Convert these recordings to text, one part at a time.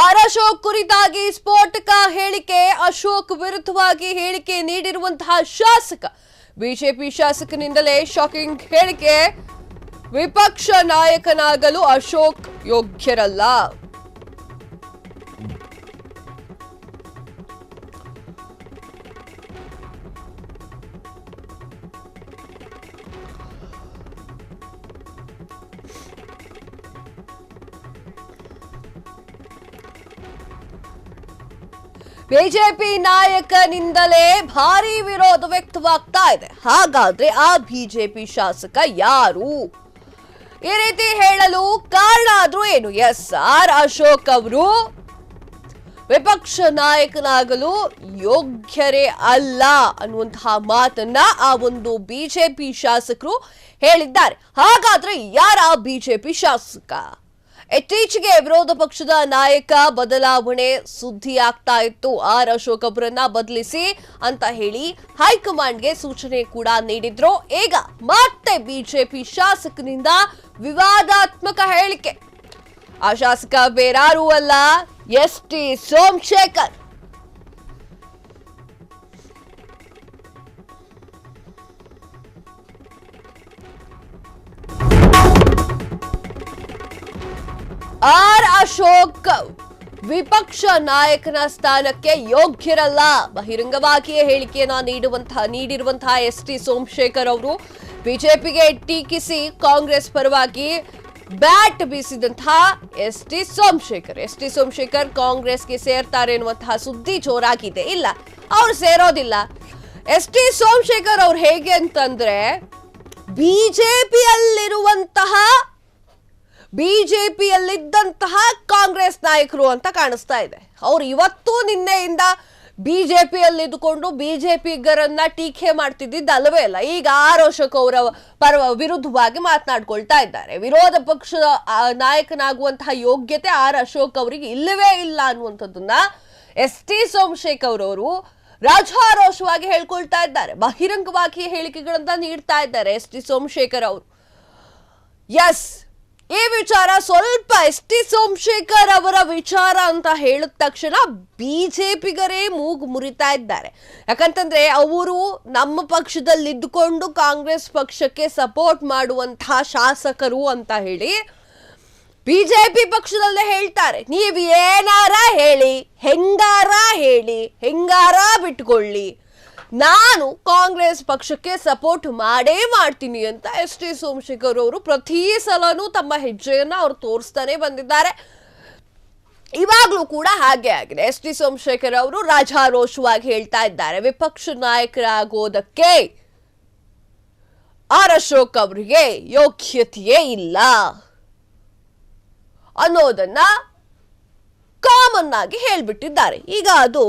R Ashok ಕುರಿತಾಗಿ ಸ್ಫೋಟಕ ಹೇಳಿಕೆ, ಅಶೋಕ್ ವಿರುದ್ಧವಾಗಿ ಹೇಳಿಕೆ ನೀಡಿರುವಂತಹ ಶಾಸಕ, ಬಿಜೆಪಿ ಶಾಸಕನಿಂದಲೇ ಶಾಕಿಂಗ್ ಹೇಳಿಕೆ. ವಿಪಕ್ಷ ನಾಯಕನಾಗಲು ಅಶೋಕ್ ಯೋಗ್ಯರಲ್ಲ. ಬಿಜೆಪಿ ನಾಯಕನಿಂದಲೇ ಭಾರಿ ವಿರೋಧ ವ್ಯಕ್ತವಾಗ್ತಾ ಇದೆ. ಹಾಗಾದ್ರೆ ಆ ಬಿಜೆಪಿ ಶಾಸಕ ಯಾರು? ಈ ರೀತಿ ಹೇಳಲು ಕಾರಣ ಆದ್ರೂ ಏನು? ಎಸ್, ಆರ್ ಅಶೋಕ್ ಅವರು ವಿಪಕ್ಷ ನಾಯಕನಾಗಲು ಯೋಗ್ಯರೇ ಅಲ್ಲ ಅನ್ನುವಂತಹ ಮಾತನ್ನ ಆ ಒಂದು ಬಿಜೆಪಿ ಶಾಸಕರು ಹೇಳಿದ್ದಾರೆ. ಹಾಗಾದ್ರೆ ಯಾರ ಬಿಜೆಪಿ ಶಾಸಕ? ಇತ್ತೀಚೆಗೆ ವಿರೋಧ ಪಕ್ಷದ ನಾಯಕ ಬದಲಾವಣೆ ಸುದ್ದಿ ಆಗ್ತಾ ಇತ್ತು. ಆರ್ ಅಶೋಕ್ ಅವರನ್ನ ಬದಲಿಸಿ ಅಂತ ಹೇಳಿ ಹೈಕಮಾಂಡ್ಗೆ ಸೂಚನೆ ಕೂಡ ನೀಡಿದ್ರು. ಈಗ ಮತ್ತೆ ಬಿಜೆಪಿ ಶಾಸಕನಿಂದ ವಿವಾದಾತ್ಮಕ ಹೇಳಿಕೆ. ಆ ಶಾಸಕ ಬೇರಾರೂ ಅಲ್ಲ, ಎಸ್.ಟಿ. ಸೋಮಶೇಖರ್. ಆರ್ ಅಶೋಕ್ ವಿಪಕ್ಷ ನಾಯಕನ ಸ್ಥಾನಕ್ಕೆ ಯೋಗ್ಯರಲ್ಲ. ಬಹಿರಂಗವಾಗಿಯೇ ಹೇಳಿಕೆಯನ್ನ ನೀಡಿರುವಂತಹ ಎಸ್.ಟಿ. ಸೋಮಶೇಖರ್ ಅವರು ಬಿಜೆಪಿಗೆ ಟೀಕಿಸಿ ಕಾಂಗ್ರೆಸ್ ಪರವಾಗಿ ಬ್ಯಾಟ್ ಬೀಸಿದಂತಹ ಎಸ್.ಟಿ. ಸೋಮಶೇಖರ್ ಕಾಂಗ್ರೆಸ್ಗೆ ಸೇರ್ತಾರೆ ಎನ್ನುವಂತಹ ಸುದ್ದಿ ಜೋರಾಗಿದೆ. ಇಲ್ಲ, ಅವ್ರು ಸೇರೋದಿಲ್ಲ. ಎಸ್.ಟಿ. ಸೋಮಶೇಖರ್ ಅವ್ರು ಹೇಗೆ ಅಂತಂದ್ರೆ ಬಿಜೆಪಿಯಲ್ಲಿದ್ದಂತಹ ಕಾಂಗ್ರೆಸ್ ನಾಯಕರು ಅಂತ ಕಾಣಿಸ್ತಾ ಇದೆ. ಅವ್ರು ಇವತ್ತು ನಿನ್ನೆಯಿಂದ ಬಿಜೆಪಿಯಲ್ಲಿದ್ದುಕೊಂಡು ಬಿಜೆಪಿಗರನ್ನ ಟೀಕೆ ಮಾಡ್ತಿದ್ದಲ್ಲವೇ ಅಲ್ಲ. ಈಗ ಆರ್ ಅಶೋಕ್ ಅವರ ವಿರುದ್ಧವಾಗಿ ಮಾತನಾಡ್ಕೊಳ್ತಾ ಇದ್ದಾರೆ. ವಿರೋಧ ಪಕ್ಷದ ನಾಯಕನಾಗುವಂತಹ ಯೋಗ್ಯತೆ ಆರ್ ಅಶೋಕ್ ಅವರಿಗೆ ಇಲ್ಲವೇ ಇಲ್ಲ ಅನ್ನುವಂಥದ್ದನ್ನ ಎಸ್.ಟಿ. ಸೋಮಶೇಖರ್ ಅವರು ರಾಜಾರೋಷವಾಗಿ ಹೇಳ್ಕೊಳ್ತಾ ಇದ್ದಾರೆ. ಬಹಿರಂಗವಾಗಿ ಹೇಳಿಕೆಗಳನ್ನ ನೀಡ್ತಾ ಇದ್ದಾರೆ ಎಸ್.ಟಿ. ಸೋಮಶೇಖರ್ ಅವರು. ಎಸ್, ಈ ವಿಚಾರ ಸ್ವಲ್ಪ ಎಸ್.ಟಿ. ಸೋಮಶೇಖರ್ ಅವರ ವಿಚಾರ ಅಂತ ಹೇಳಿದ ತಕ್ಷಣ ಬಿಜೆಪಿಗರೇ ಮೂಗು ಮುರಿತಾ ಇದ್ದಾರೆ. ಯಾಕಂತಂದ್ರೆ ಅವರು ನಮ್ಮ ಪಕ್ಷದಲ್ಲಿದ್ದುಕೊಂಡು ಕಾಂಗ್ರೆಸ್ ಪಕ್ಷಕ್ಕೆ ಸಪೋರ್ಟ್ ಮಾಡುವಂತಹ ಶಾಸಕರು ಅಂತ ಹೇಳಿ ಬಿಜೆಪಿ ಪಕ್ಷದಲ್ಲೇ ಹೇಳ್ತಾರೆ. ನೀವು ಏನಾರ ಹೇಳಿ, ಹೆಂಗಾರ ಬಿಟ್ಕೊಳ್ಳಿ, ನಾನು ಕಾಂಗ್ರೆಸ್ ಪಕ್ಷಕ್ಕೆ ಸಪೋರ್ಟ್ ಮಾಡೇ ಮಾಡ್ತೀನಿ ಅಂತ ಎಸ್.ಟಿ. ಸೋಮಶೇಖರ್ ಅವರು ಪ್ರತಿ ಸಲನೂ ತಮ್ಮ ಹೆಜ್ಜೆಯನ್ನ ಅವರು ತೋರಿಸ್ತಾನೆ ಬಂದಿದ್ದಾರೆ. ಇವಾಗ್ಲೂ ಕೂಡ ಹಾಗೆ ಆಗಿದೆ. ಎಸ್.ಟಿ. ಸೋಮಶೇಖರ್ ಅವರು ರಾಜಾರೋಷವಾಗಿ ಹೇಳ್ತಾ ಇದ್ದಾರೆ, ವಿಪಕ್ಷ ನಾಯಕರಾಗೋದಕ್ಕೆ ಆರ್ ಅಶೋಕ್ ಅವರಿಗೆ ಯೋಗ್ಯತೆಯೇ ಇಲ್ಲ ಅನ್ನೋದನ್ನ ಕಾಮನ್ ಆಗಿ ಹೇಳ್ಬಿಟ್ಟಿದ್ದಾರೆ. ಈಗ ಅದು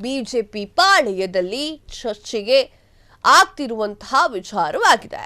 ಬಿಜೆಪಿ ಪಾಳೆಯದಲ್ಲಿ ಚರ್ಚೆಗೆ ಆಗ್ತಿರುವಂತಹ ವಿಚಾರವಾಗಿದೆ.